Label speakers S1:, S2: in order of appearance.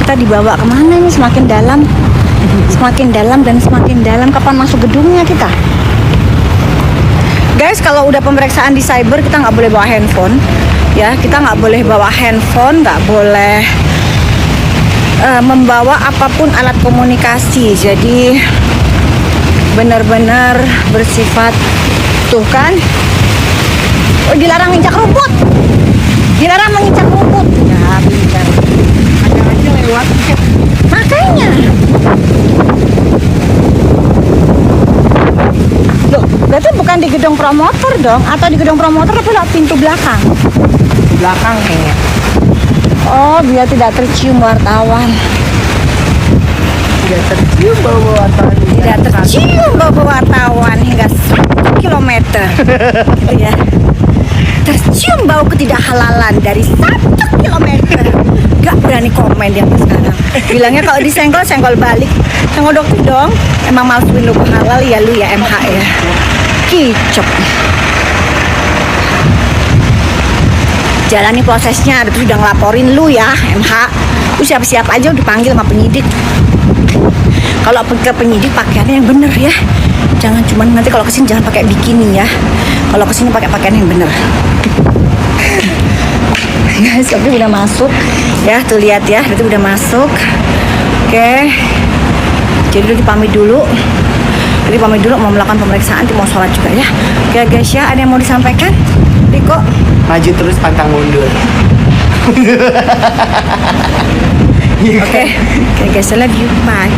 S1: kita dibawa kemana nih? Semakin dalam dan semakin dalam. Kapan masuk gedungnya kita? Guys, kalau udah pemeriksaan di cyber kita nggak boleh bawa handphone, ya. Kita nggak boleh bawa handphone, nggak boleh membawa apapun alat komunikasi. Jadi benar-benar bersifat, tuh kan? Oh, dilarang menginjak rumput, dilarang menginjak rumput. Ya, benar. Ada aja lewat. Makanya. Loh, berarti bukan di gedung promotor dong? Atau di gedung promotor tapi lewat pintu belakang?
S2: Belakang kayaknya.
S1: Oh, biar tidak tercium wartawan.
S2: Tidak tercium bau wartawan.
S1: Tidak tercium bau wartawan hingga 1 kilometer. Gitu ya. Tercium bau ketidakhalalan dari 1 kilometer. Gak berani komen dia sampai sekarang. Bilangnya kalau disenggol, senggol balik. Senggol dokter dong. Emang masukin logo halal ya lu ya, MH ya. Kicep. Jalani prosesnya, ada tuh udah ngelaporin lu ya, MH. Lu siap-siap aja udah dipanggil sama penyidik. Kalau ke penyidik pakaiannya yang bener ya. Jangan cuma nanti kalau kesini jangan pakai bikini ya. Kalau kesini pakai pakaian yang bener. Guys, tapi udah masuk ya, tuh lihat ya, itu udah masuk. Oke, jadi udah dipamit dulu. Jadi pamit dulu, mau melakukan pemeriksaan, nanti mau sholat juga ya. Oke guys ya, ada yang mau disampaikan? Riko?
S2: Maju terus pantang mundur.
S1: Oke guys, I love you, bye.